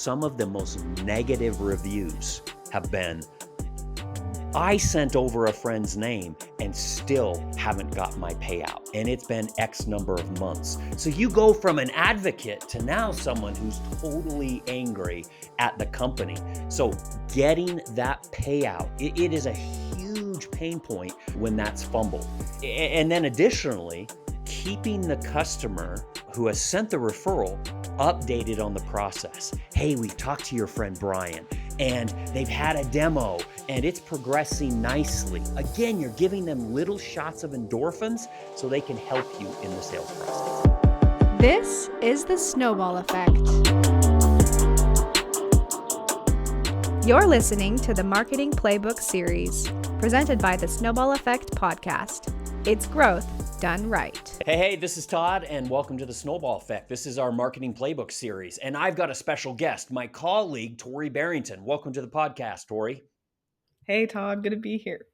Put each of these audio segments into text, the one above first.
some of the most negative reviews have been, I sent over a friend's name and still haven't got my payout, and it's been X number of months. So you go from an advocate to now someone who's totally angry at the company. So getting that payout, it is a huge pain point when that's fumbled. And then additionally, keeping the customer who has sent the referral updated on the process. Hey, we talked to your friend Brian, and they've had a demo and it's progressing nicely. Again, you're giving them little shots of endorphins so they can help you in the sales process. This is the Snowball Effect. You're listening to the Marketing Playbook series, presented by the Snowball Effect podcast. It's growth done right. Hey, this is Todd, and welcome to the Snowball Effect. This is our Marketing Playbook series, and I've got a special guest, my colleague, Tori Barrington. Welcome to the podcast, Tori. Hey, Todd, good to be here.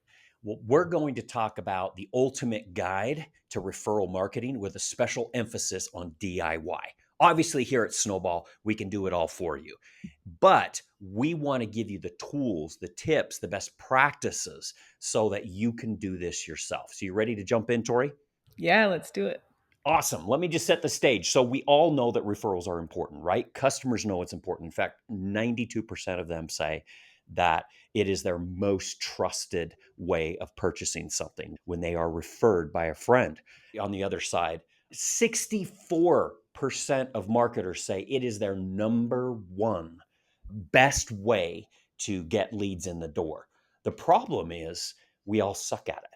Well, we're going to talk about the ultimate guide to referral marketing with a special emphasis on DIY. Obviously, here at Snowball, we can do it all for you, but we want to give you the tools, the tips, the best practices so that you can do this yourself. So you ready to jump in, Tori? Yeah, let's do it. Awesome. Let me just set the stage. So we all know that referrals are important, right? Customers know it's important. In fact, 92% of them say that it is their most trusted way of purchasing something when they are referred by a friend. On the other side, 64% of marketers say it is their number one best way to get leads in the door. The problem is we all suck at it.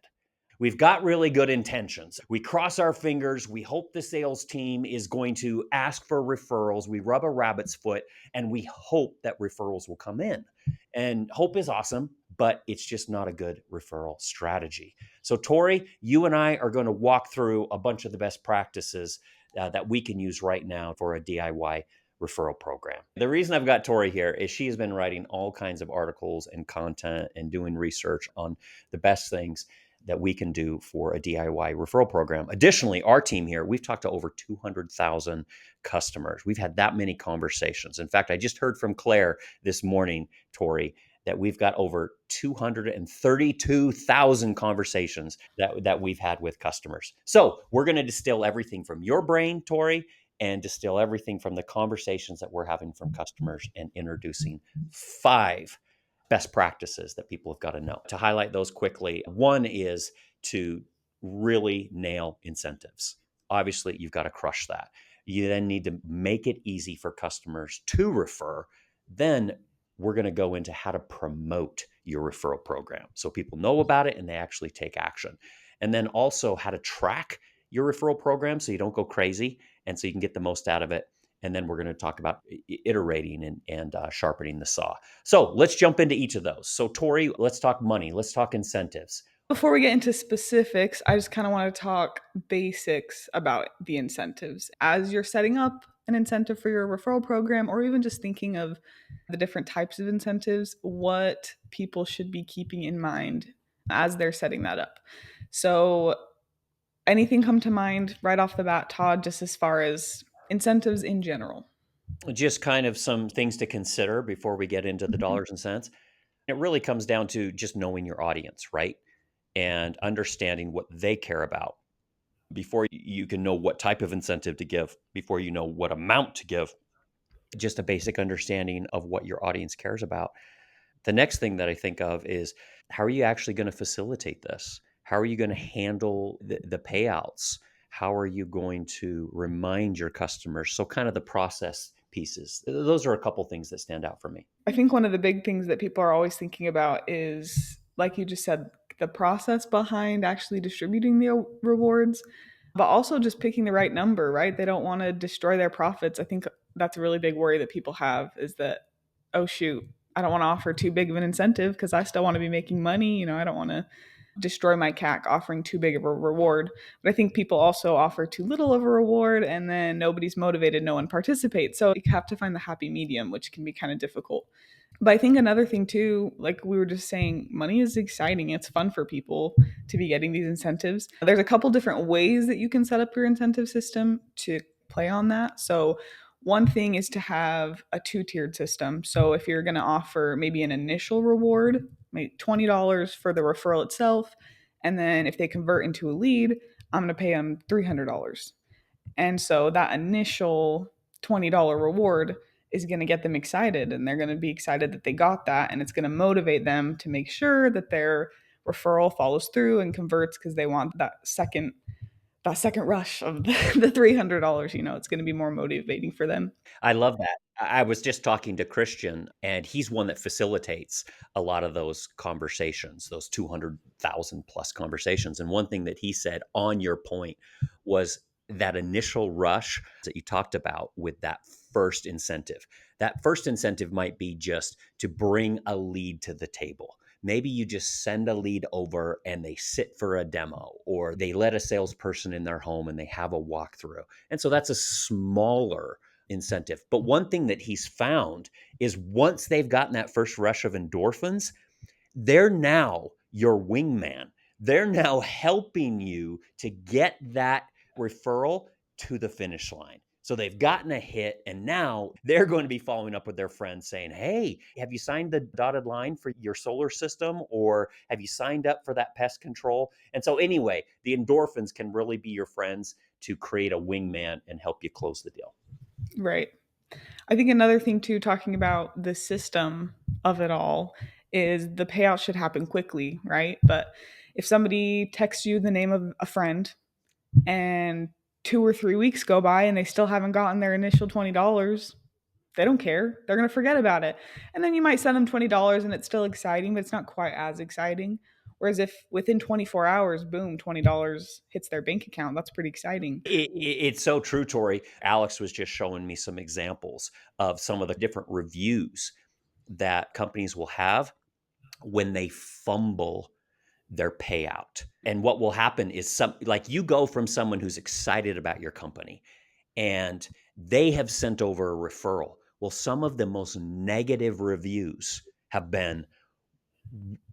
We've got really good intentions. We cross our fingers. We hope the sales team is going to ask for referrals. We rub a rabbit's foot and we hope that referrals will come in. And hope is awesome, but it's just not a good referral strategy. So Tori, you and I are going to walk through a bunch of the best practices that we can use right now for a DIY referral program. The reason I've got Tori here is she has been writing all kinds of articles and content and doing research on the best things that we can do for a DIY referral program. Additionally, our team here, we've talked to over 200,000 customers. We've had that many conversations. In fact, I just heard from Claire this morning, Tori, that we've got over 232,000 conversations that we've had with customers. So we're going to distill everything from your brain, Tori, and distill everything from the conversations that we're having from customers and introducing 5 best practices that people have got to know. To highlight those quickly, one is to really nail incentives. Obviously, you've got to crush that. You then need to make it easy for customers to refer. Then we're going to go into how to promote your referral program so people know about it and they actually take action. And then also how to track your referral program so you don't go crazy and so you can get the most out of it. And then we're going to talk about iterating and sharpening the saw. So let's jump into each of those. So Tori, let's talk money. Let's talk incentives. Before we get into specifics, I just kind of want to talk basics about the incentives. As you're setting up an incentive for your referral program, or even just thinking of the different types of incentives, what people should be keeping in mind as they're setting that up. So anything come to mind right off the bat, Todd, just as far as incentives in general? Just kind of some things to consider before we get into the dollars and cents. It really comes down to just knowing your audience, right? And understanding what they care about before you can know what type of incentive to give, before you know what amount to give, just a basic understanding of what your audience cares about. The next thing that I think of is, how are you actually going to facilitate this? How are you going to handle the payouts? How are you going to remind your customers? So kind of the process pieces. Those are a couple things that stand out for me. I think one of the big things that people are always thinking about is, like you just said, the process behind actually distributing the rewards, but also just picking the right number, right? They don't want to destroy their profits. I think that's a really big worry that people have, is that, oh shoot, I don't want to offer too big of an incentive because I still want to be making money. I don't want to destroy my CAC offering too big of a reward. But I think people also offer too little of a reward, and then nobody's motivated, no one participates. So you have to find the happy medium, which can be kind of difficult. But I think another thing too, like we were just saying, money is exciting. It's fun for people to be getting these incentives. There's a couple different ways that you can set up your incentive system to play on that. So One thing is to have a two-tiered system. So if you're going to offer maybe an initial reward, maybe $20 for the referral itself, and then if they convert into a lead, I'm going to pay them $300. And so that initial $20 reward is going to get them excited, and they're going to be excited that they got that, and it's going to motivate them to make sure that their referral follows through and converts because they want that second rush of the $300. It's going to be more motivating for them. I love that. I was just talking to Christian, and he's one that facilitates a lot of those conversations, those 200,000 plus conversations. And one thing that he said on your point was that initial rush that you talked about with that first incentive. That first incentive might be just to bring a lead to the table. Maybe you just send a lead over and they sit for a demo, or they let a salesperson in their home and they have a walkthrough. And so that's a smaller incentive. But one thing that he's found is once they've gotten that first rush of endorphins, they're now your wingman. They're now helping you to get that referral to the finish line. So they've gotten a hit, and now they're going to be following up with their friends saying, hey, have you signed the dotted line for your solar system? Or have you signed up for that pest control? And so anyway, the endorphins can really be your friends to create a wingman and help you close the deal. Right. I think another thing too, talking about the system of it all, is the payout should happen quickly, right? But if somebody texts you the name of a friend and 2 or 3 weeks go by and they still haven't gotten their initial $20, they don't care. They're going to forget about it. And then you might send them $20 and it's still exciting, but it's not quite as exciting. Whereas if within 24 hours, boom, $20 hits their bank account, that's pretty exciting. It's so true, Tori. Alex was just showing me some examples of some of the different reviews that companies will have when they fumble their payout. And what will happen is like you go from someone who's excited about your company and they have sent over a referral. Well, some of the most negative reviews have been,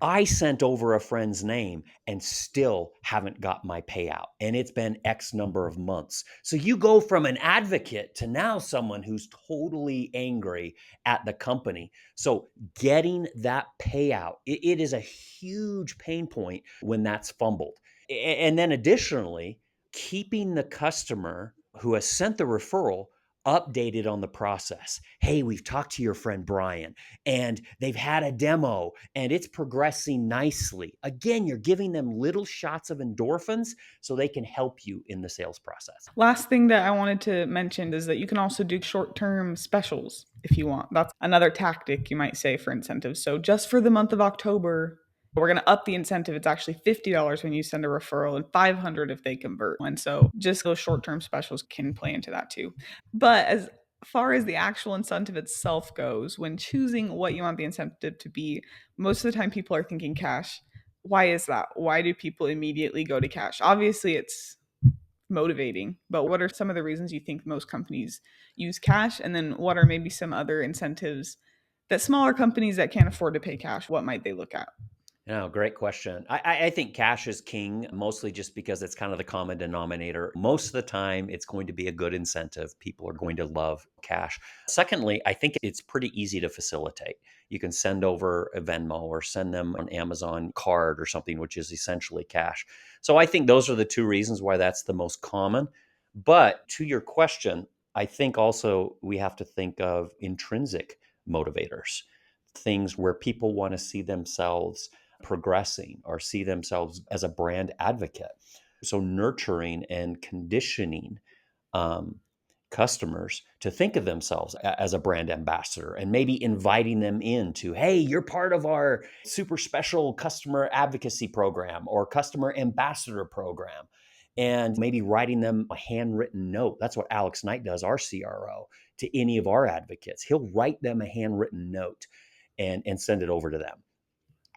I sent over a friend's name and still haven't got my payout. And it's been X number of months. So you go from an advocate to now someone who's totally angry at the company. So getting that payout, it is a huge pain point when that's fumbled. And then additionally, keeping the customer who has sent the referral updated on the process. Hey, we've talked to your friend Brian and they've had a demo and it's progressing nicely. Again, you're giving them little shots of endorphins so they can help you in the sales process. Last thing that I wanted to mention is that you can also do short-term specials if you want. That's another tactic you might say for incentives. So just for the month of October, we're going to up the incentive. It's actually $50 when you send a referral and $500 if they convert. And so just those short-term specials can play into that too. But as far as the actual incentive itself goes, when choosing what you want the incentive to be, most of the time people are thinking cash. Why is that? Why do people immediately go to cash? Obviously, it's motivating, but what are some of the reasons you think most companies use cash? And then what are maybe some other incentives that smaller companies that can't afford to pay cash, what might they look at? No, great question. I think cash is king, mostly just because it's kind of the common denominator. Most of the time, it's going to be a good incentive. People are going to love cash. Secondly, I think it's pretty easy to facilitate. You can send over a Venmo or send them an Amazon card or something, which is essentially cash. So I think those are the two reasons why that's the most common. But to your question, I think also we have to think of intrinsic motivators, things where people want to see themselves progressing or see themselves as a brand advocate. So nurturing and conditioning um, customers to think of themselves as a brand ambassador and maybe inviting them into, hey, you're part of our super special customer advocacy program or customer ambassador program. And maybe writing them a handwritten note. That's what Alex Knight does, our CRO, to any of our advocates. He'll write them a handwritten note and send it over to them.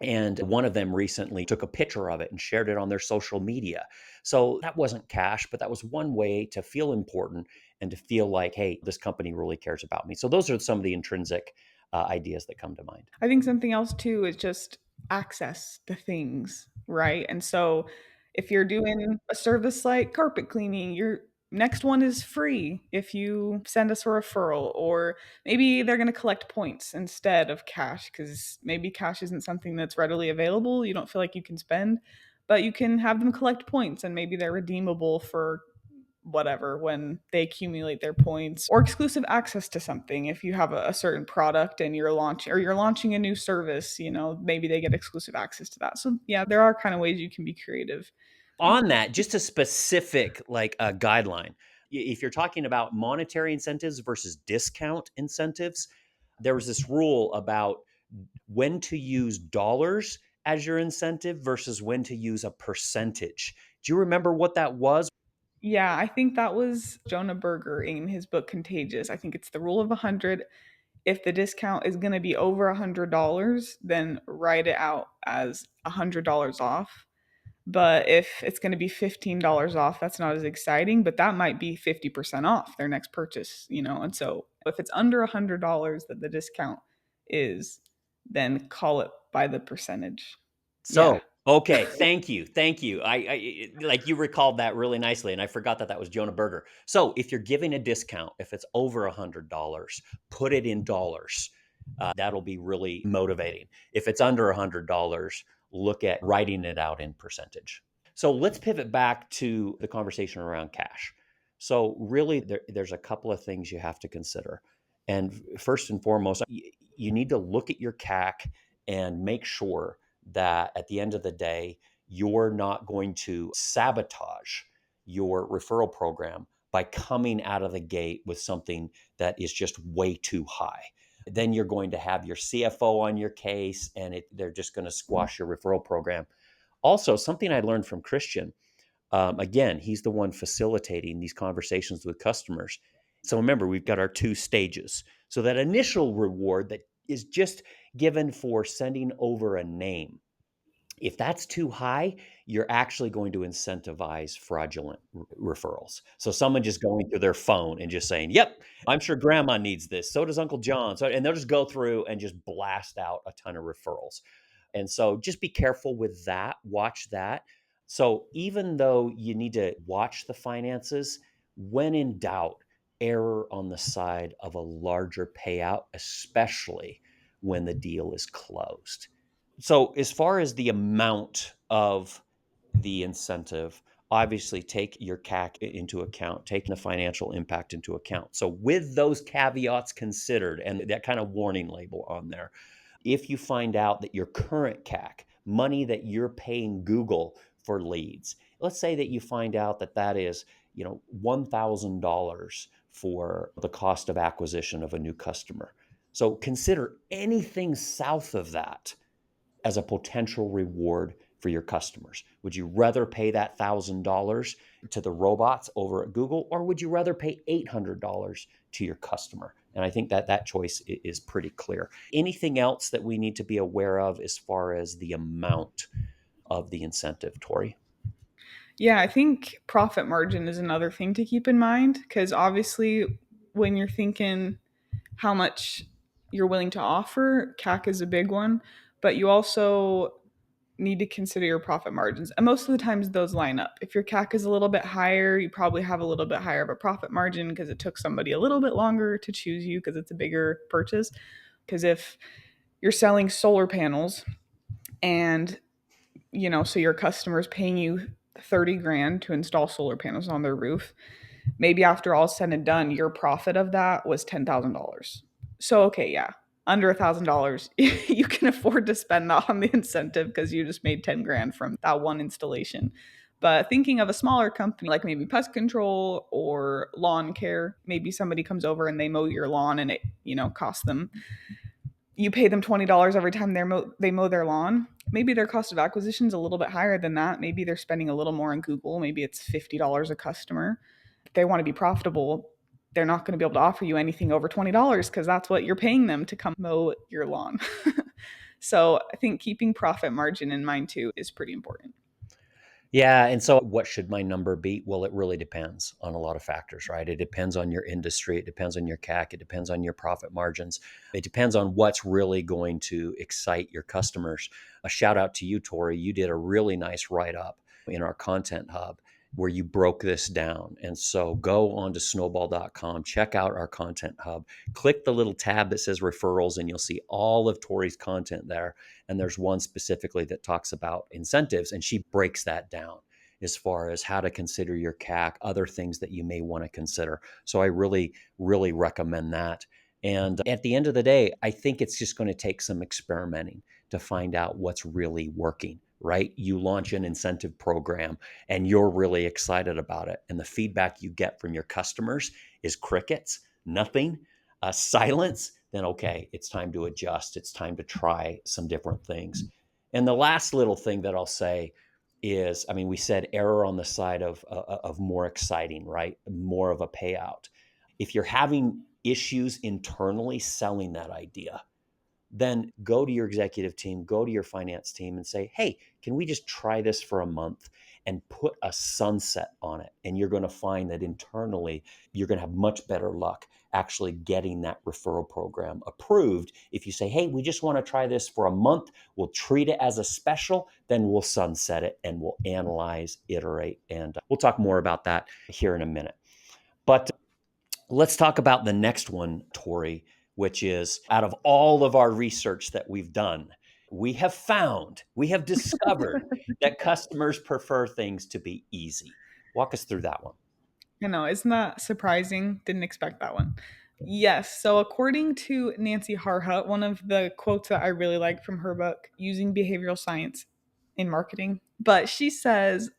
And one of them recently took a picture of it and shared it on their social media. So that wasn't cash, but that was one way to feel important and to feel like, hey, this company really cares about me. So those are some of the intrinsic ideas that come to mind. I think something else too is just access to things, right? And so if you're doing a service like carpet cleaning, you're Next one is free if you send us a referral, or maybe they're going to collect points instead of cash because maybe cash isn't something that's readily available. You don't feel like you can spend, but you can have them collect points and maybe they're redeemable for whatever when they accumulate their points, or exclusive access to something. If you have a certain product and you're launching a new service, maybe they get exclusive access to that. So yeah, there are kind of ways you can be creative. On that, just a specific like a guideline. If you're talking about monetary incentives versus discount incentives, there was this rule about when to use dollars as your incentive versus when to use a percentage. Do you remember what that was? Yeah, I think that was Jonah Berger in his book Contagious. I think it's the rule of 100. If the discount is going to be over $100, then write it out as $100 off. But if it's going to be $15 off, that's not as exciting, but that might be 50% off their next purchase. And so if it's under $100 that the discount is, then call it by the percentage. Yeah. So, okay, thank you, thank you. I like you recalled that really nicely, and I forgot that that was Jonah Berger. So, if you're giving a discount, if it's over $100, put it in dollars. That'll be really motivating. If it's under $100, look at writing it out in percentage. So let's pivot back to the conversation around cash. So really, there's a couple of things you have to consider. And first and foremost, you need to look at your CAC and make sure that at the end of the day, you're not going to sabotage your referral program by coming out of the gate with something that is just way too high. Then you're going to have your CFO on your case, and they're just going to squash your referral program. Also, something I learned from Christian, again, he's the one facilitating these conversations with customers. So remember, we've got our two stages. So that initial reward that is just given for sending over a name, if that's too high, you're actually going to incentivize fraudulent referrals. So someone just going through their phone and just saying, "Yep, I'm sure grandma needs this. So does Uncle John." So, and they'll just go through and just blast out a ton of referrals. And so just be careful with that. Watch that. So even though you need to watch the finances, when in doubt, err on the side of a larger payout, especially when the deal is closed. So, as far as the amount of the incentive, obviously take your CAC into account, taking the financial impact into account. So, with those caveats considered and that kind of warning label on there, if you find out that your current CAC, money that you're paying Google for leads, let's say that you find out that that is, $1,000 for the cost of acquisition of a new customer. So consider anything south of that as a potential reward for your customers. Would you rather pay that $1,000 to the robots over at Google, or would you rather pay $800 to your customer? And I think that that choice is pretty clear. Anything else that we need to be aware of as far as the amount of the incentive, Tori? Yeah, I think profit margin is another thing to keep in mind because obviously, when you're thinking how much you're willing to offer, CAC is a big one, but you also need to consider your profit margins. And most of the times those line up. If your CAC is a little bit higher, you probably have a little bit higher of a profit margin because it took somebody a little bit longer to choose you because it's a bigger purchase. Because if you're selling solar panels and so your customer's paying you 30 grand to install solar panels on their roof, maybe after all said and done, your profit of that was $10,000. So, okay, yeah, under $1,000, you can afford to spend that on the incentive because you just made 10 grand from that one installation. But thinking of a smaller company like maybe pest control or lawn care, maybe somebody comes over and they mow your lawn and it costs them, you pay them $20 every time they mow their lawn. Maybe their cost of acquisition is a little bit higher than that. Maybe they're spending a little more on Google. Maybe it's $50 a customer. If they want to be profitable, they're not going to be able to offer you anything over $20 because that's what you're paying them to come mow your lawn. So I think keeping profit margin in mind too is pretty important. Yeah. And so, what should my number be? Well, it really depends on a lot of factors, right? It depends on your industry. It depends on your CAC. It depends on your profit margins. It depends on what's really going to excite your customers. A shout out to you, Tori. You did a really nice write up in our content hub. where you broke this down. And so go on to snowball.com, check out our content hub, click the little tab that says referrals, and you'll see all of Tori's content there. And there's one specifically that talks about incentives, and she breaks that down as far as how to consider your CAC, other things that you may want to consider. So I really, really recommend that. And at the end of the day, I think it's just going to take some experimenting to find out what's really working, right? You launch an incentive program and you're really excited about it. And the feedback you get from your customers is crickets, nothing, silence. Then, okay, it's time to adjust. It's time to try some different things. And the last little thing that I'll say is, I mean, we said error on the side of more exciting, right? More of a payout. If you're having issues internally selling that idea, then go to your executive team, go to your finance team and say, hey, can we just try this for a month and put a sunset on it? And you're going to find that internally, you're going to have much better luck actually getting that referral program approved. If you say, hey, we just want to try this for a month, we'll treat it as a special, then we'll sunset it and we'll analyze, iterate, and we'll talk more about that here in a minute. But let's talk about the next one, Tori, which is out of all of our research that we've done, we have discovered that customers prefer things to be easy. Walk us through that one. I know, isn't that surprising? Didn't expect that one. Yes. So, according to Nancy Harhut, one of the quotes that I really like from her book, Using Behavioral Science in Marketing, but she says,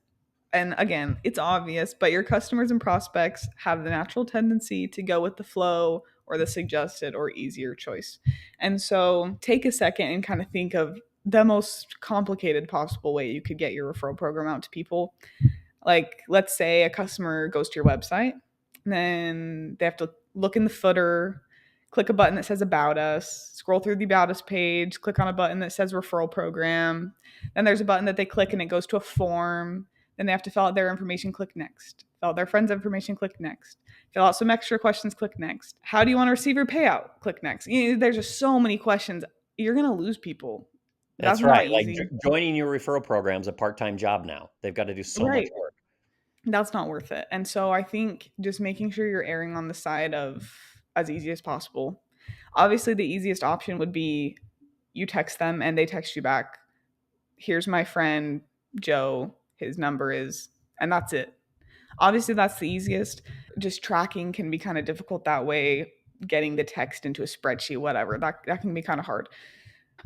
and again, it's obvious, but your customers and prospects have the natural tendency to go with the flow or the suggested or easier choice. And so, take a second and kind of think of the most complicated possible way you could get your referral program out to people. Like, let's say a customer goes to your website, and then they have to look in the footer, click a button that says About Us, scroll through the About Us page, click on a button that says Referral Program. Then there's a button that they click and it goes to a form. Then they have to fill out their information, click Next. Fill out their friend's information, click Next. Fill out some extra questions, click Next. How do you want to receive your payout? Click Next. There's just so many questions. You're going to lose people. That's That's not right. Like easy. joining your referral program is a part-time job now. They've got to do so much Right. work. That's not worth it. And so I think just making sure you're erring on the side of as easy as possible. Obviously, the easiest option would be you text them and they text you back. Here's my friend Joe. His number is, and that's it. Obviously, that's the easiest. Just tracking can be kind of difficult that way. Getting the text into a spreadsheet, whatever, that can be kind of hard.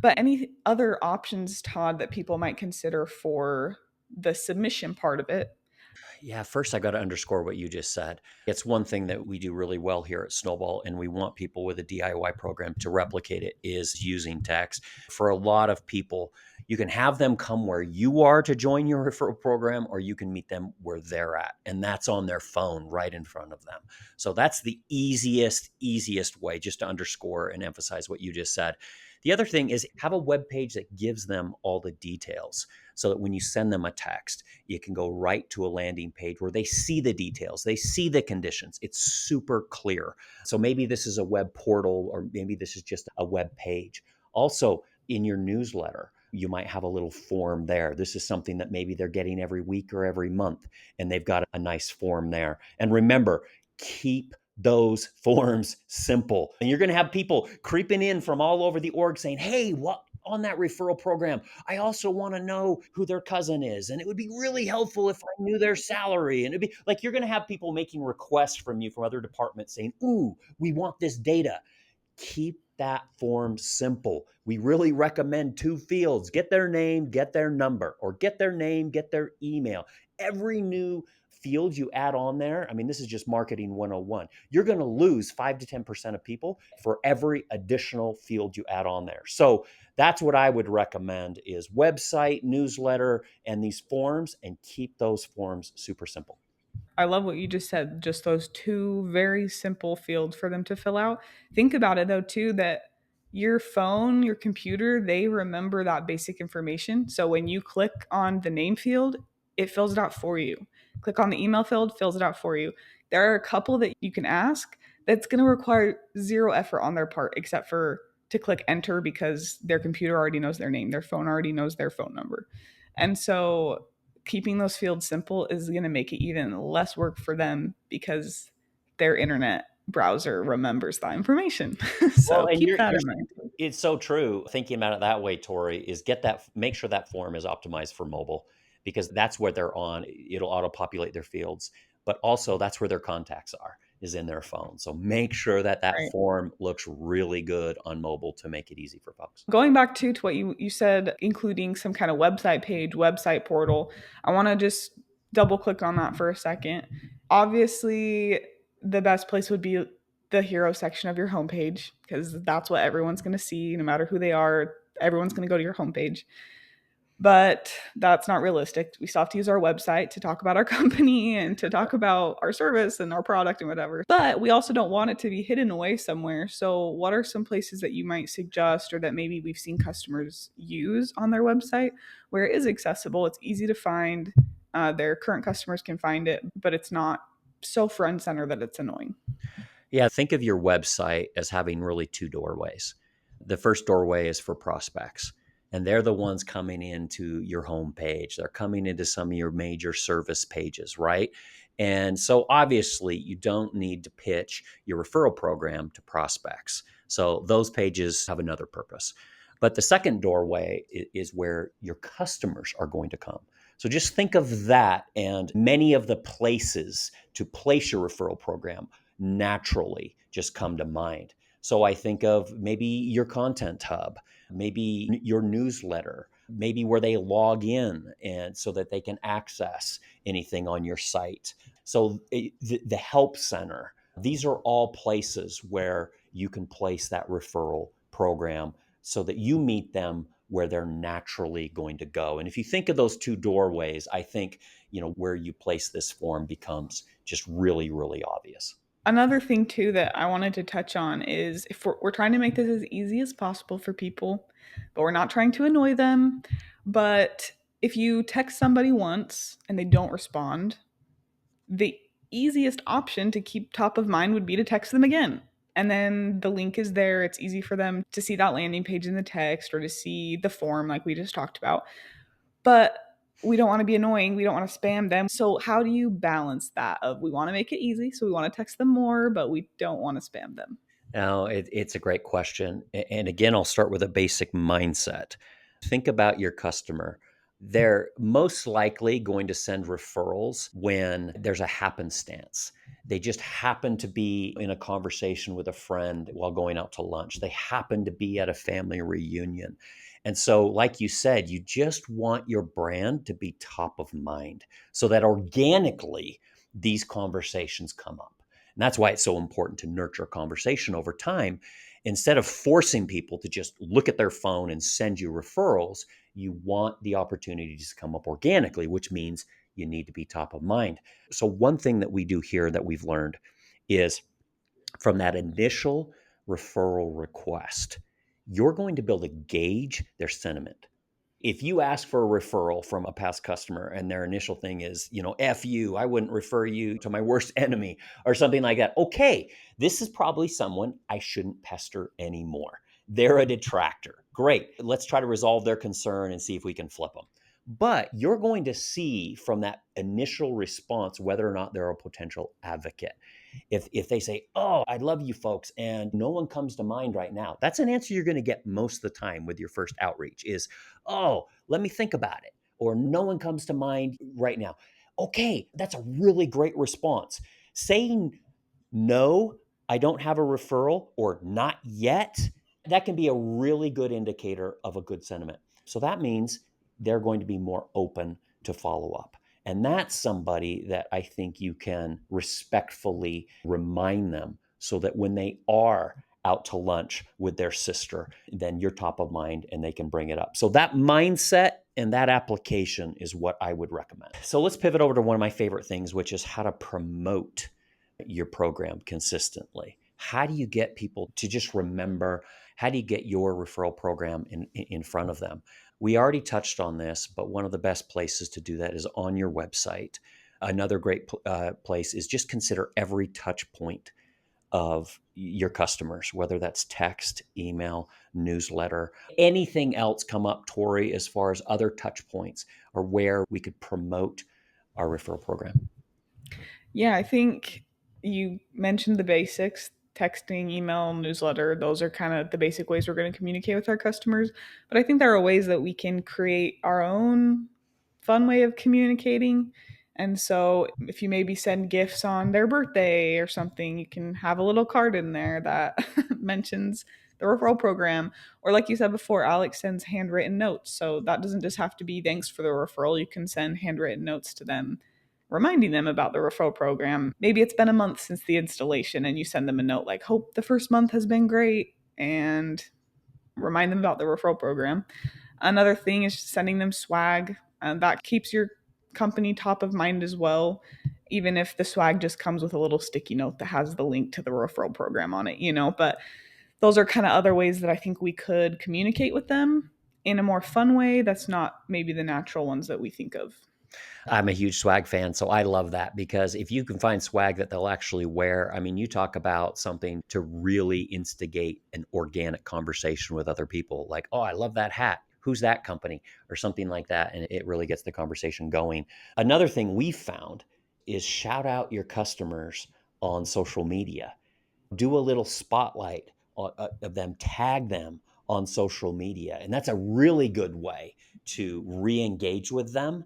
But any other options, Todd, that people might consider for the submission part of it? Yeah, first I got to underscore what you just said. It's one thing that we do really well here at Snowball, and we want people with a DIY program to replicate it, is using text. For a lot of people, you can have them come where you are to join your referral program, or you can meet them where they're at, and that's on their phone right in front of them. So that's the easiest way, just to underscore and emphasize what you just said. The other thing is have a web page that gives them all the details so that when you send them a text, you can go right to a landing page where they see the details, they see the conditions. It's super clear. So maybe this is a web portal, or maybe this is just a web page. Also, in your newsletter, you might have a little form there. This is something that maybe they're getting every week or every month, and they've got a nice form there. And remember, keep those forms simple. And you're going to have people creeping in from all over the org saying, hey, what on that referral program, I also want to know who their cousin is. And it would be really helpful if I knew their salary. And it'd be like, you're going to have people making requests from you from other departments saying, ooh, we want this data. Keep that form simple. We really recommend two fields: get their name, get their number, or get their name, get their email. Every new field you add on there, I mean, this is just marketing 101. You're going to lose 5 to 10% of people for every additional field you add on there. So that's what I would recommend, is website, newsletter, and these forms, and keep those forms super simple. I love what you just said. Just those two very simple fields for them to fill out. Think about it though, too, that your phone, your computer, they remember that basic information. So when you click on the name field, it fills it out for you. Click on the email field, fills it out for you. There are a couple that you can ask that's going to require zero effort on their part, except for to click enter because their computer already knows their name, their phone already knows their phone number. And so keeping those fields simple is going to make it even less work for them because their internet browser remembers that information. Well, So and keep that you're in mind. it's so true. Thinking about it that way, Tori, is make sure that form is optimized for mobile because that's where they're on. It'll auto-populate their fields, but also that's where their contacts are, is in their phone. So make sure that that Right. form looks really good on mobile to make it easy for folks. Going back to what you said, including some kind of website page, website portal, I want to just double click on that for a second. Obviously, the best place would be the hero section of your homepage because that's what everyone's going to see, no matter who they are. Everyone's going to go to your homepage. But that's not realistic. We still have to use our website to talk about our company and to talk about our service and our product and whatever. But we also don't want it to be hidden away somewhere. So, what are some places that you might suggest or that maybe we've seen customers use on their website where it is accessible? It's easy to find. Their current customers can find it, but it's not so front center that it's annoying. Yeah, think of your website as having really two doorways. The first doorway is for prospects, and they're the ones coming into your homepage. They're coming into some of your major service pages, right? And so obviously, you don't need to pitch your referral program to prospects. So those pages have another purpose. But the second doorway is where your customers are going to come. So just think of that and many of the places to place your referral program naturally just come to mind. So I think of maybe your content hub, maybe your newsletter, maybe where they log in and so that they can access anything on your site. So the help center, these are all places where you can place that referral program so that you meet them where they're naturally going to go. And if you think of those two doorways, I think, where you place this form becomes just really, really obvious. Another thing too that I wanted to touch on is if we're trying to make this as easy as possible for people, but we're not trying to annoy them. But if you text somebody once and they don't respond, the easiest option to keep top of mind would be to text them again. And then the link is there. It's easy for them to see that landing page in the text or to see the form like we just talked about. But we don't want to be annoying. We don't want to spam them. So how do you balance that of we want to make it easy, so we want to text them more, but we don't want to spam them? Now, it's a great question. And again, I'll start with a basic mindset. Think about your customer. They're most likely going to send referrals when there's a happenstance. They just happen to be in a conversation with a friend while going out to lunch. They happen to be at a family reunion. And so, like you said, you just want your brand to be top of mind so that organically these conversations come up. And that's why it's so important to nurture conversation over time. Instead of forcing people to just look at their phone and send you referrals, you want the opportunities to come up organically, which means you need to be top of mind. So, one thing that we do here that we've learned is from that initial referral request, you're going to be able to gauge their sentiment. If you ask for a referral from a past customer and their initial thing is, F you, I wouldn't refer you to my worst enemy or something like that. Okay, this is probably someone I shouldn't pester anymore. They're a detractor. Great. Let's try to resolve their concern and see if we can flip them. But you're going to see from that initial response whether or not they're a potential advocate. If they say, "Oh, I love you folks," and no one comes to mind right now, that's an answer you're going to get most of the time with your first outreach is, "Oh, let me think about it," or "No one comes to mind right now." Okay, that's a really great response. Saying no, I don't have a referral, or not yet, that can be a really good indicator of a good sentiment. So that means they're going to be more open to follow up. And that's somebody that I think you can respectfully remind them so that when they are out to lunch with their sister, then you're top of mind and they can bring it up. So that mindset and that application is what I would recommend. So let's pivot over to one of my favorite things, which is how to promote your program consistently. How do you get people to just remember? How do you get your referral program in front of them? We already touched on this, but one of the best places to do that is on your website. Another great place is just consider every touch point of your customers, whether that's text, email, newsletter, anything else come up, Tori, as far as other touch points or where we could promote our referral program? Yeah, I think you mentioned the basics: texting, email, newsletter. Those are kind of the basic ways we're going to communicate with our customers. But I think there are ways that we can create our own fun way of communicating. And so if you maybe send gifts on their birthday or something, you can have a little card in there that mentions the referral program. Or like you said before, Alex sends handwritten notes. So that doesn't just have to be thanks for the referral. You can send handwritten notes to them reminding them about the referral program. Maybe it's been a month since the installation and you send them a note like, hope the first month has been great, and remind them about the referral program. Another thing is sending them swag, and that keeps your company top of mind as well, even if the swag just comes with a little sticky note that has the link to the referral program on it. But those are kind of other ways that I think we could communicate with them in a more fun way that's not maybe the natural ones that we think of. I'm a huge swag fan, so I love that because if you can find swag that they'll actually wear, I mean, you talk about something to really instigate an organic conversation with other people, like, oh, I love that hat. Who's that company? Or something like that. And it really gets the conversation going. Another thing we found is shout out your customers on social media. Do a little spotlight of them, tag them on social media. And that's a really good way to re engage with them.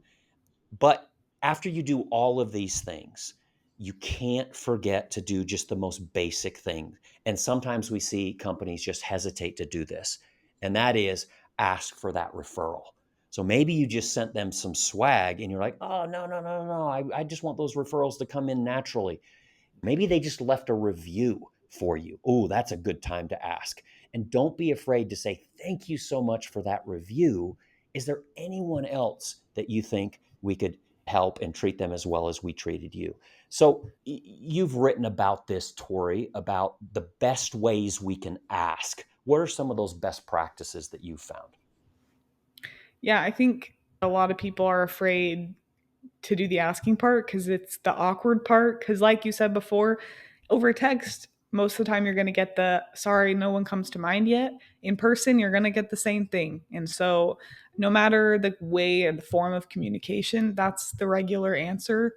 But after you do all of these things, you can't forget to do just the most basic thing. And sometimes we see companies just hesitate to do this, and that is ask for that referral. So maybe you just sent them some swag and you're like, oh, no, no, no, no. I just want those referrals to come in naturally. Maybe they just left a review for you. Oh, that's a good time to ask. And don't be afraid to say, thank you so much for that review. Is there anyone else that you think we could help and treat them as well as we treated you? So you've written about this, Tori, about the best ways we can ask. What are some of those best practices that you've found? Yeah, I think a lot of people are afraid to do the asking part because it's the awkward part. Because, like you said before, over text, most of the time you're going to get the sorry, no one comes to mind yet. In person, you're going to get the same thing. And so, no matter the way or the form of communication, that's the regular answer.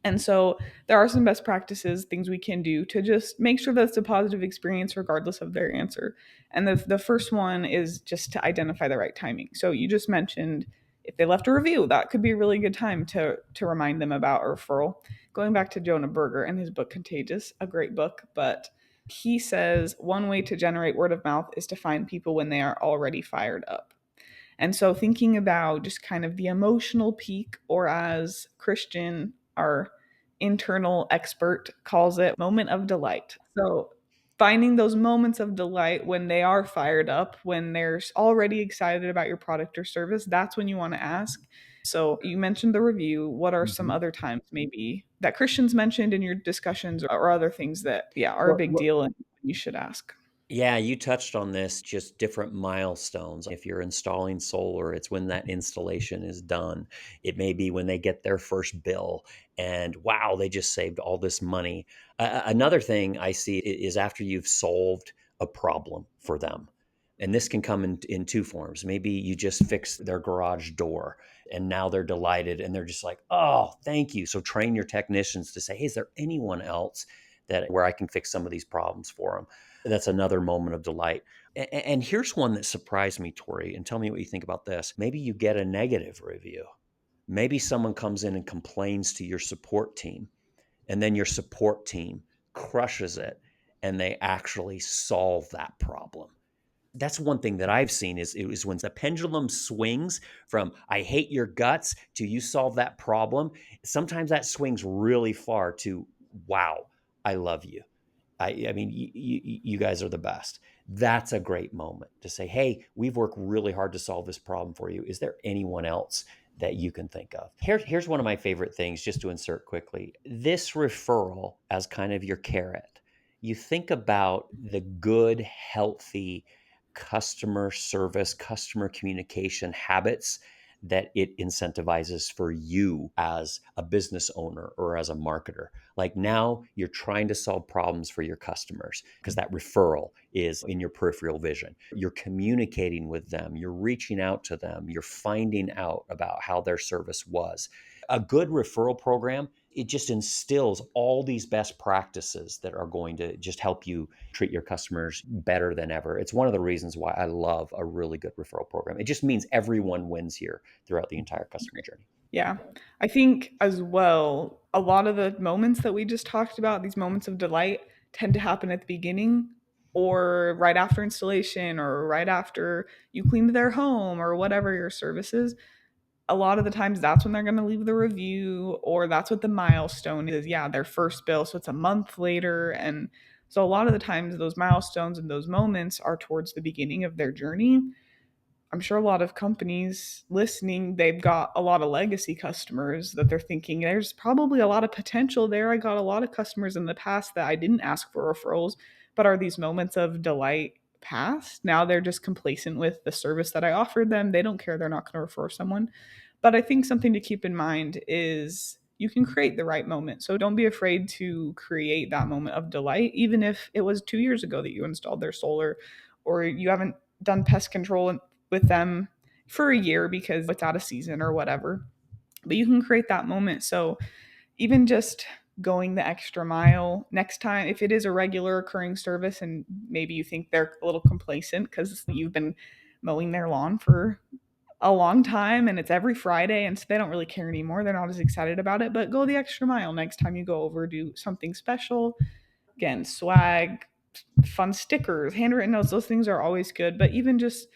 And so, there are some best practices, things we can do to just make sure that's a positive experience regardless of their answer. And the first one is just to identify the right timing. So, you just mentioned if they left a review, that could be a really good time to remind them about a referral. Going back to Jonah Berger and his book Contagious, a great book, but he says one way to generate word of mouth is to find people when they are already fired up. And so thinking about just kind of the emotional peak, or as Christian, our internal expert, calls it, moment of delight. So finding those moments of delight when they are fired up, when they're already excited about your product or service, that's when you want to ask. So you mentioned the review. What are some Mhm. other times maybe that Christians mentioned in your discussions, or other things that, yeah, are a big Well, deal and you should ask? yeah, you touched on this, just different milestones. If you're installing solar, it's when that installation is done. It may be when they get their first bill and wow, they just saved all this money. Another thing I see is after you've solved a problem for them. And this can come in two forms. Maybe you just fixed their garage door and now they're delighted and they're just like, oh, thank you. So train your technicians to say, hey, is there anyone else that where I can fix some of these problems for them? That's another moment of delight. And here's one that surprised me, Tori, and tell me what you think about this. Maybe you get a negative review. Maybe someone comes in and complains to your support team, and then your support team crushes it and they actually solve that problem. That's one thing that I've seen is when the pendulum swings from I hate your guts to you solve that problem. Sometimes that swings really far to wow, I love you. I mean, you guys are the best. That's a great moment to say, hey, we've worked really hard to solve this problem for you. Is there anyone else that you can think of? Here's one of my favorite things, just to insert quickly. This referral as kind of your carrot. You think about the good, healthy customer service, customer communication habits that it incentivizes for you as a business owner or as a marketer. Like now you're trying to solve problems for your customers because that referral is in your peripheral vision. You're communicating with them, you're reaching out to them, you're finding out about how their service was. A good referral program, it just instills all these best practices that are going to just help you treat your customers better than ever. It's one of the reasons why I love a really good referral program. It just means everyone wins here throughout the entire customer journey. Yeah. I think as well, a lot of the moments that we just talked about, these moments of delight, tend to happen at the beginning or right after installation or right after you cleaned their home or whatever your service is. A lot of the times that's when they're going to leave the review, or that's what the milestone is. Yeah, their first bill. So it's a month later. And so a lot of the times those milestones and those moments are towards the beginning of their journey. I'm sure a lot of companies listening, they've got a lot of legacy customers that they're thinking there's probably a lot of potential there. I got a lot of customers in the past that I didn't ask for referrals, but are these moments of delight past? Now they're just complacent with the service that I offered them. They don't care. They're not going to refer someone. But I think something to keep in mind is you can create the right moment. So don't be afraid to create that moment of delight, even if it was 2 years ago that you installed their solar, or you haven't done pest control with them for a year because it's out of season or whatever. But you can create that moment. So even just going the extra mile next time, if it is a regular occurring service and maybe you think they're a little complacent because you've been mowing their lawn for a long time and it's every Friday and so they don't really care anymore. They're not as excited about it, but go the extra mile next time you go over, do something special. Again, swag, fun stickers, handwritten notes, those things are always good. But even just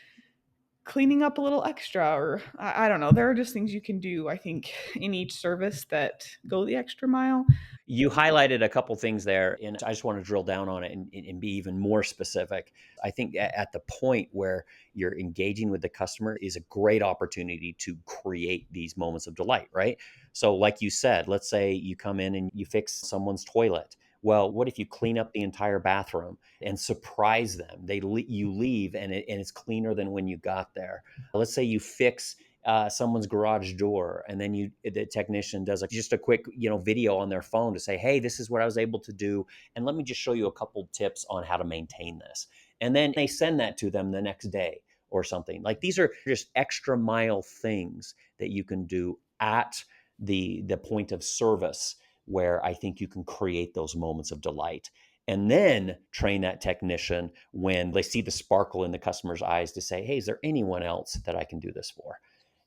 cleaning up a little extra, or I don't know, there are just things you can do, I think, in each service that go the extra mile. You highlighted a couple things there, and I just want to drill down on it and be even more specific. I think at the point where you're engaging with the customer is a great opportunity to create these moments of delight, right? So, like you said, let's say you come in and you fix someone's toilet. Well, what if you clean up the entire bathroom and surprise them? You leave and it's cleaner than when you got there. Let's say you fix someone's garage door, and then the technician does just a quick video on their phone to say, hey, this is what I was able to do, and let me just show you a couple tips on how to maintain this, and then they send that to them the next day or something. Like, these are just extra mile things that you can do at the point of service, where I think you can create those moments of delight, and then train that technician when they see the sparkle in the customer's eyes to say, hey, is there anyone else that I can do this for?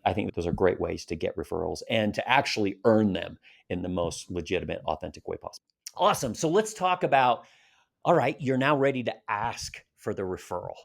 I think those are great ways to get referrals and to actually earn them in the most legitimate, authentic way possible. Awesome. So let's talk about, all right, you're now ready to ask for the referral.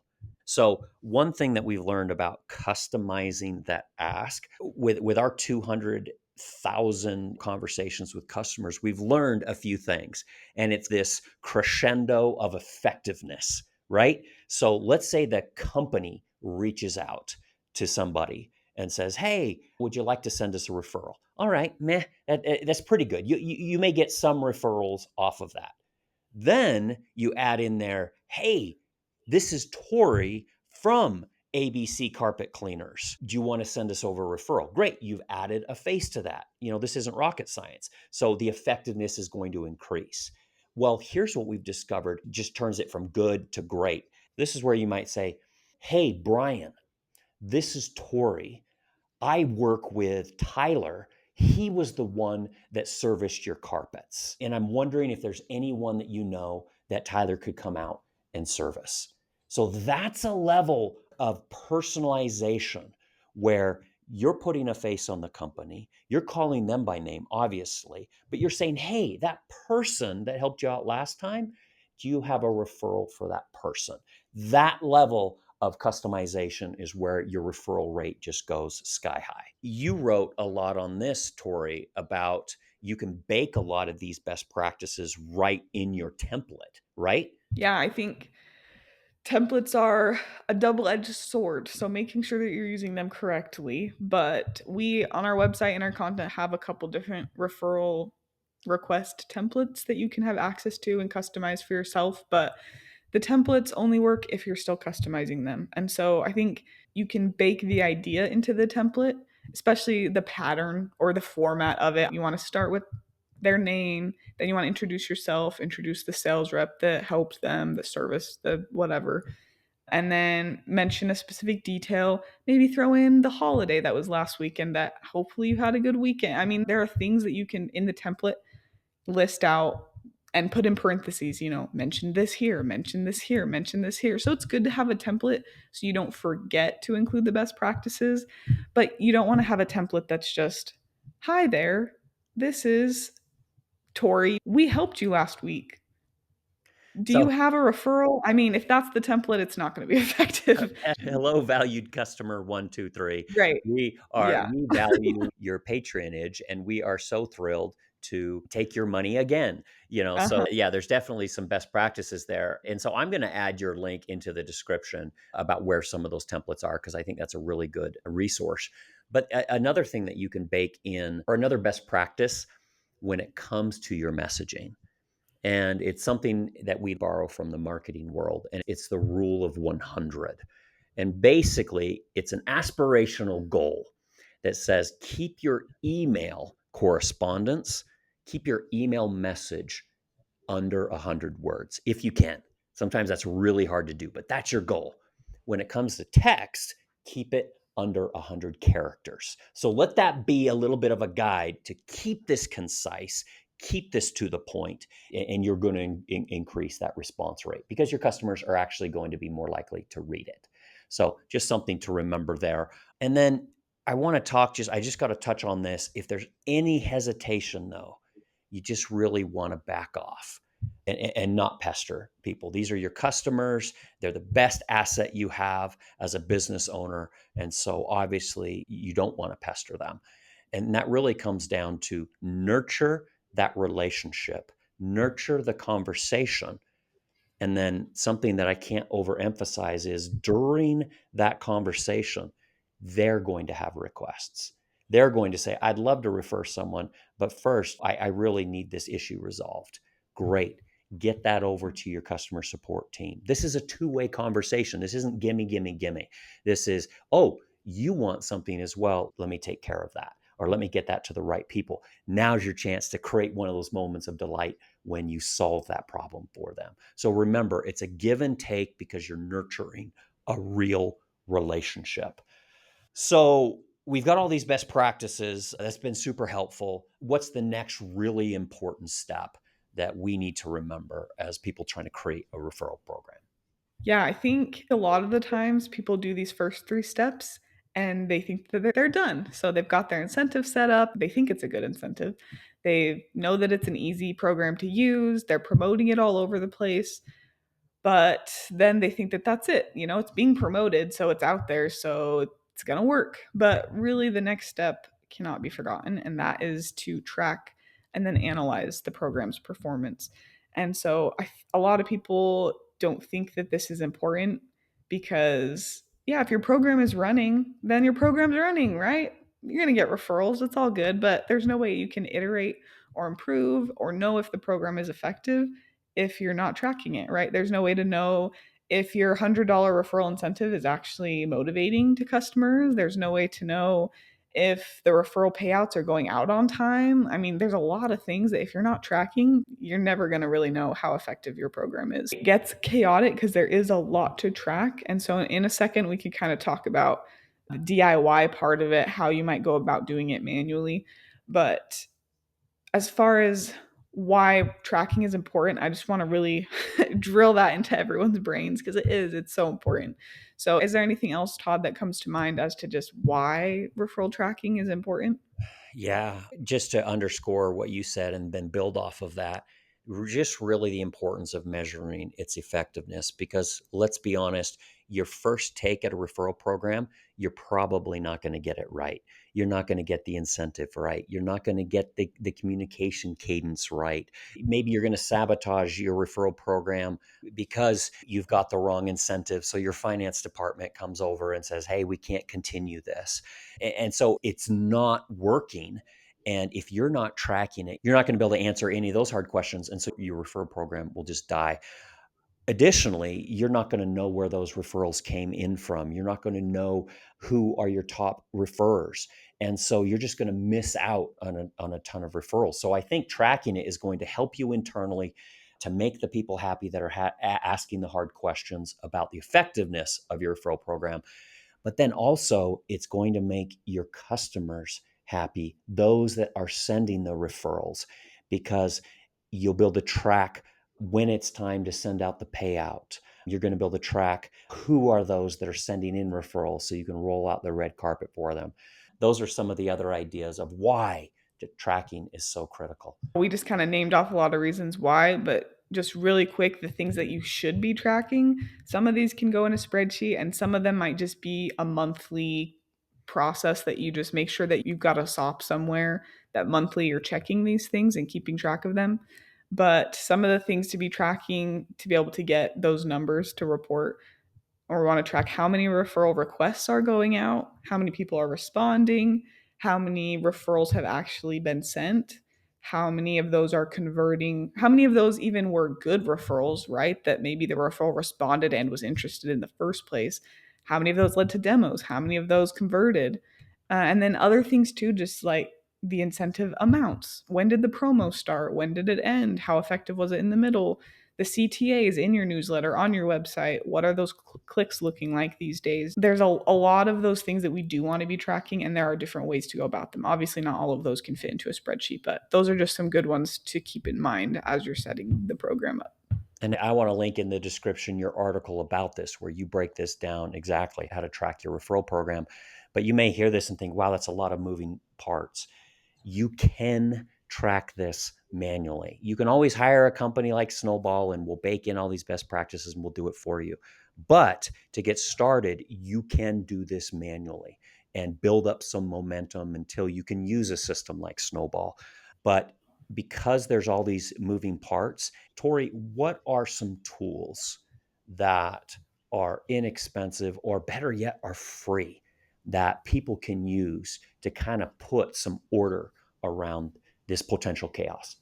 So one thing that we've learned about customizing that ask with our 200,000 conversations with customers, we've learned a few things, and it's this crescendo of effectiveness, right? So let's say the company reaches out to somebody and says, hey, would you like to send us a referral? All right, meh, that's pretty good. You may get some referrals off of that. Then you add in there, hey, this is Tori from ABC Carpet Cleaners. Do you want to send us over a referral? Great. You've added a face to that. This isn't rocket science. So the effectiveness is going to increase. Well, here's what we've discovered, just turns it from good to great. This is where you might say, hey, Brian, this is Tori. I work with Tyler. He was the one that serviced your carpets. And I'm wondering if there's anyone that you know that Tyler could come out and service. So that's a level of personalization where you're putting a face on the company. You're calling them by name, obviously, but you're saying, hey, that person that helped you out last time, do you have a referral for that person? That level of customization is where your referral rate just goes sky high. You wrote a lot on this, Tori, about you can bake a lot of these best practices right in your template, right? Yeah, I think templates are a double-edged sword, so making sure that you're using them correctly. But we, on our website and our content, have a couple different referral request templates that you can have access to and customize for yourself. But the templates only work if you're still customizing them. And so I think you can bake the idea into the template, especially the pattern or the format of it. You want to start with their name, then you want to introduce yourself, introduce the sales rep that helped them, the service, the whatever, and then mention a specific detail. Maybe throw in the holiday that was last weekend that hopefully you had a good weekend. I mean, there are things that you can in the template list out and put in parentheses, mention this here, mention this here, mention this here. So it's good to have a template so you don't forget to include the best practices, but you don't want to have a template that's just, hi there, this is Tori. We helped you last week. Do you So, have a referral? I mean, if that's the template, it's not going to be effective. hello, valued customer 123. Right. Yeah. We value your patronage, and we are so thrilled to take your money again. So Uh-huh. yeah, there's definitely some best practices there. And so I'm going to add your link into the description about where some of those templates are, because I think that's a really good resource. But another thing that you can bake in, or another best practice when it comes to your messaging, and it's something that we borrow from the marketing world, and it's the rule of 100. And basically, it's an aspirational goal that says keep your email correspondence, keep your email message under 100 words if you can. Sometimes that's really hard to do, but that's your goal. When it comes to text, keep it under 100 characters. So let that be a little bit of a guide to keep this concise, keep this to the point, and you're going to increase that response rate because your customers are actually going to be more likely to read it. So just something to remember there. And then I want to I just got to touch on this. If there's any hesitation, though, you just really want to back off and not pester people. These are your customers. They're the best asset you have as a business owner. And so obviously you don't want to pester them. And that really comes down to nurture that relationship, nurture the conversation. And then something that I can't overemphasize is during that conversation, they're going to have requests. They're going to say, I'd love to refer someone, but first, I really need this issue resolved. Great. Get that over to your customer support team. This is a two-way conversation. This isn't gimme, gimme, gimme. This is, oh, you want something as well. Let me take care of that. Or let me get that to the right people. Now's your chance to create one of those moments of delight when you solve that problem for them. So remember, it's a give and take because you're nurturing a real relationship. So we've got all these best practices. That's been super helpful. What's the next really important step that we need to remember as people trying to create a referral program? Yeah, I think a lot of the times people do these first three steps and they think that they're done. So they've got their incentive set up. They think it's a good incentive. They know that it's an easy program to use. They're promoting it all over the place. But then they think that that's it. It's being promoted, so it's out there, so it's going to work. But really, the next step cannot be forgotten, and that is to track and then analyze the program's performance. And so a lot of people don't think that this is important because, yeah, if your program is running, then your program's running, right? You're going to get referrals. It's all good, but there's no way you can iterate or improve or know if the program is effective if you're not tracking it, right? There's no way to know if your $100 referral incentive is actually motivating to customers. There's no way to know if the referral payouts are going out on time. I mean, there's a lot of things that if you're not tracking, you're never going to really know how effective your program is. It gets chaotic because there is a lot to track. And so, in a second, we could kind of talk about the DIY part of it, how you might go about doing it manually. But as far as why tracking is important, I just want to really drill that into everyone's brains because it's so important. So, is there anything else, Todd, that comes to mind as to just why referral tracking is important? Yeah, just to underscore what you said and then build off of that, just really the importance of measuring its effectiveness. Because let's be honest, your first take at a referral program, you're probably not going to get it right. You're not going to get the incentive right. You're not going to get the communication cadence right. Maybe you're going to sabotage your referral program because you've got the wrong incentive. So your finance department comes over and says, hey, we can't continue this. And so it's not working. And if you're not tracking it, you're not going to be able to answer any of those hard questions. And so your referral program will just die. Additionally, you're not going to know where those referrals came in from. You're not going to know who are your top referrers. And so you're just going to miss out on a ton of referrals. So I think tracking it is going to help you internally to make the people happy that are asking the hard questions about the effectiveness of your referral program. But then also, it's going to make your customers happy, those that are sending the referrals, because you'll be able to track when it's time to send out the payout. You're going to be able to track who are those that are sending in referrals so you can roll out the red carpet for them. Those are some of the other ideas of why tracking is so critical. We just kind of named off a lot of reasons why, but just really quick, the things that you should be tracking. Some of these can go in a spreadsheet, and some of them might just be a monthly process that you just make sure that you've got a SOP somewhere that monthly you're checking these things and keeping track of them. But some of the things to be tracking to be able to get those numbers to report, or we want to track how many referral requests are going out, how many people are responding, how many referrals have actually been sent, how many of those are converting, how many of those even were good referrals, right? That maybe the referral responded and was interested in the first place. How many of those led to demos? How many of those converted? And then other things too, just like the incentive amounts. When did the promo start? When did it end? How effective was it in the middle? The CTAs in your newsletter, on your website, what are those clicks looking like these days? There's a lot of those things that we do want to be tracking, and there are different ways to go about them. Obviously, not all of those can fit into a spreadsheet, but those are just some good ones to keep in mind as you're setting the program up. And I want to link in the description your article about this, where you break this down exactly how to track your referral program. But you may hear this and think, wow, that's a lot of moving parts. You can track this manually. You can always hire a company like Snowball and we'll bake in all these best practices and we'll do it for you. But to get started, you can do this manually and build up some momentum until you can use a system like Snowball. But because there's all these moving parts, Tori, what are some tools that are inexpensive or better yet are free that people can use to kind of put some order around this potential chaos?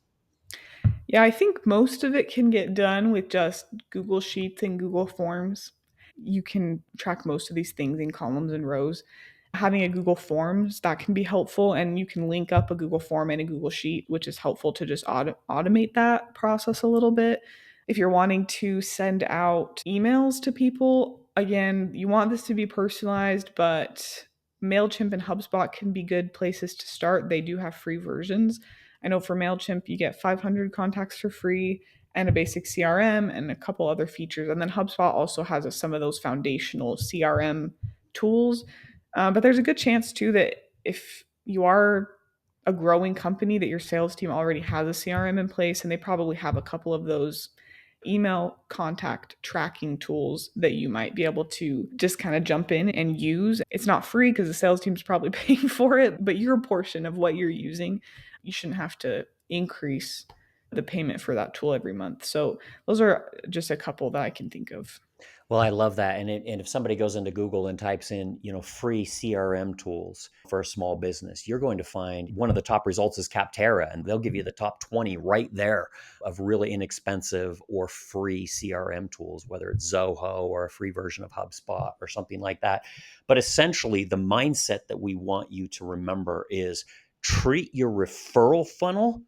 Yeah, I think most of it can get done with just Google Sheets and Google Forms. You can track most of these things in columns and rows. Having a Google Forms, that can be helpful, and you can link up a Google Form and a Google Sheet, which is helpful to just automate that process a little bit. If you're wanting to send out emails to people, again, you want this to be personalized, but MailChimp and HubSpot can be good places to start. They do have free versions. I know for MailChimp, you get 500 contacts for free and a basic CRM and a couple other features. And then HubSpot also has some of those foundational CRM tools. But there's a good chance too that if you are a growing company, that your sales team already has a CRM in place, and they probably have a couple of those email contact tracking tools that you might be able to just kind of jump in and use. It's not free because the sales team's probably paying for it, but your portion of what you're using, you shouldn't have to increase the payment for that tool every month. So those are just a couple that I can think of. Well, I love that. And if somebody goes into Google and types in, free CRM tools for a small business, you're going to find one of the top results is Capterra, and they'll give you the top 20 right there of really inexpensive or free CRM tools, whether it's Zoho or a free version of HubSpot or something like that. But essentially, the mindset that we want you to remember is treat your referral funnel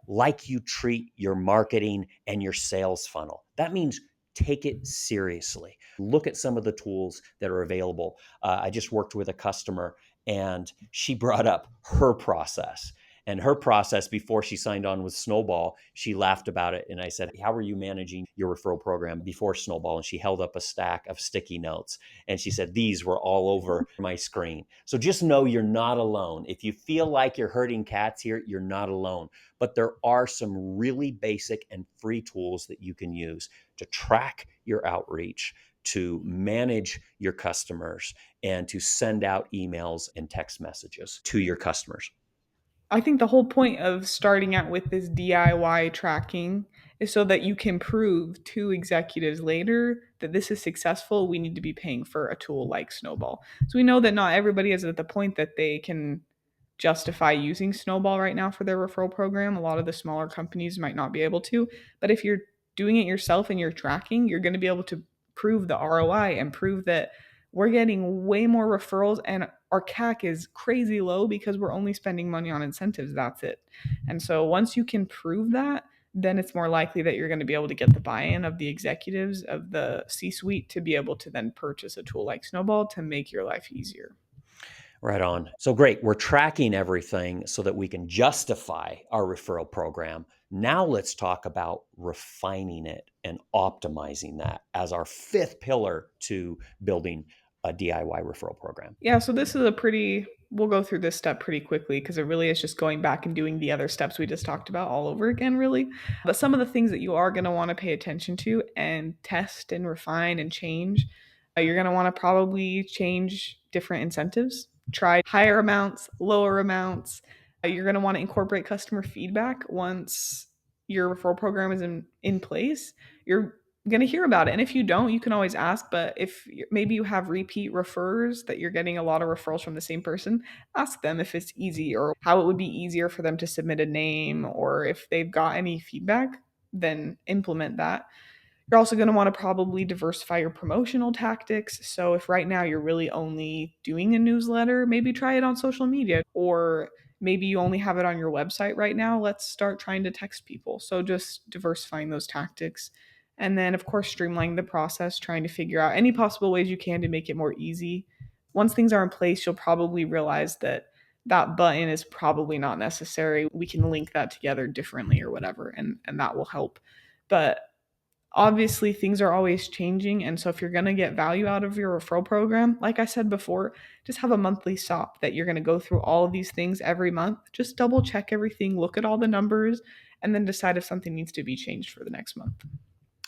like you treat your marketing and your sales funnel. That means take it seriously. Look at some of the tools that are available. I just worked with a customer and she brought up her process. And her process before she signed on with Snowball, she laughed about it. And I said, how are you managing your referral program before Snowball? And she held up a stack of sticky notes. And she said, these were all over my screen. So just know you're not alone. If you feel like you're herding cats here, you're not alone. But there are some really basic and free tools that you can use to track your outreach, to manage your customers, and to send out emails and text messages to your customers. I think the whole point of starting out with this DIY tracking is so that you can prove to executives later that this is successful. We need to be paying for a tool like Snowball. So we know that not everybody is at the point that they can justify using Snowball right now for their referral program. A lot of the smaller companies might not be able to. But if you're doing it yourself and you're tracking, you're going to be able to prove the ROI and prove that we're getting way more referrals and our CAC is crazy low because we're only spending money on incentives. That's it. And so once you can prove that, then it's more likely that you're going to be able to get the buy-in of the executives of the C-suite to be able to then purchase a tool like Snowball to make your life easier. Right on. So great. We're tracking everything so that we can justify our referral program. Now let's talk about refining it and optimizing that as our fifth pillar to building a DIY referral program. Yeah, so this is we'll go through this step pretty quickly because it really is just going back and doing the other steps we just talked about all over again, really. But some of the things that you are going to want to pay attention to and test and refine and change, you're going to want to probably change different incentives, try higher amounts, lower amounts. You're going to want to incorporate customer feedback once your referral program is in place. You're going to hear about it. And if you don't, you can always ask. But if maybe you have repeat referrers that you're getting a lot of referrals from the same person, ask them if it's easy or how it would be easier for them to submit a name, or if they've got any feedback, then implement that. You're also going to want to probably diversify your promotional tactics. So if right now you're really only doing a newsletter, maybe try it on social media, or maybe you only have it on your website right now. Let's start trying to text people. So just diversifying those tactics. And then, of course, streamlining the process, trying to figure out any possible ways you can to make it more easy. Once things are in place, you'll probably realize that that button is probably not necessary. We can link that together differently or whatever, and that will help. But obviously, things are always changing. And so if you're going to get value out of your referral program, like I said before, just have a monthly stop that you're going to go through all of these things every month. Just double check everything, look at all the numbers, and then decide if something needs to be changed for the next month.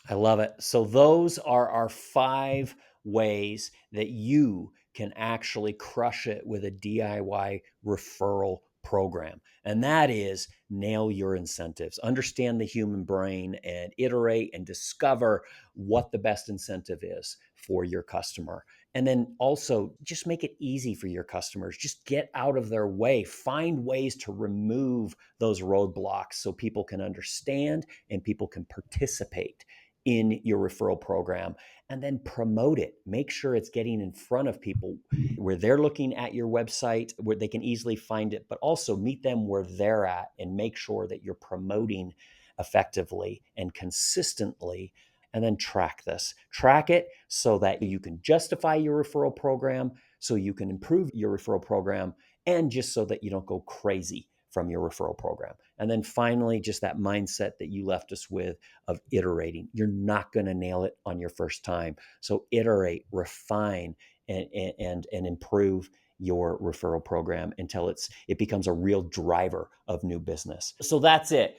I love it. So those are our 5 ways that you can actually crush it with a DIY referral program. And that is nail your incentives, understand the human brain, and iterate and discover what the best incentive is for your customer. And then also just make it easy for your customers. Just get out of their way. Find ways to remove those roadblocks so people can understand and people can participate in your referral program, and then promote it. Make sure it's getting in front of people where they're looking at your website, where they can easily find it, but also meet them where they're at and make sure that you're promoting effectively and consistently. And then track this. Track it so that you can justify your referral program, so you can improve your referral program, and just so that you don't go crazy from your referral program. And then finally, just that mindset that you left us with of iterating. You're not going to nail it on your first time. So iterate, refine, and improve your referral program until it becomes a real driver of new business. So that's it.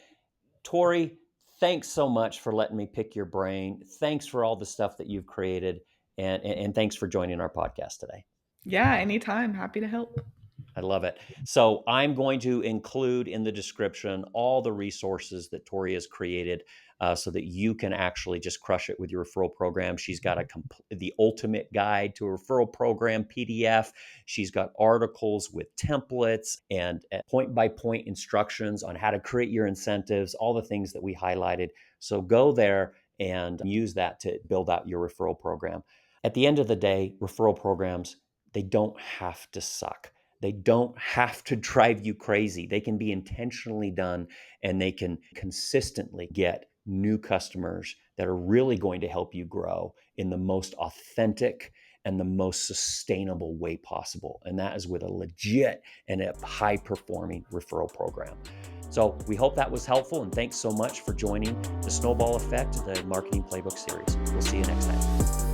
Tori, thanks so much for letting me pick your brain. Thanks for all the stuff that you've created. And thanks for joining our podcast today. Yeah, anytime. Happy to help. I love it. So I'm going to include in the description all the resources that Tori has created so that you can actually just crush it with your referral program. She's got the ultimate guide to a referral program PDF. She's got articles with templates and point-by-point instructions on how to create your incentives, all the things that we highlighted. So go there and use that to build out your referral program. At the end of the day, referral programs, they don't have to suck. They don't have to drive you crazy. They can be intentionally done, and they can consistently get new customers that are really going to help you grow in the most authentic and the most sustainable way possible. And that is with a legit and a high-performing referral program. So we hope that was helpful, and thanks so much for joining the Snowball Effect, the Marketing Playbook series. We'll see you next time.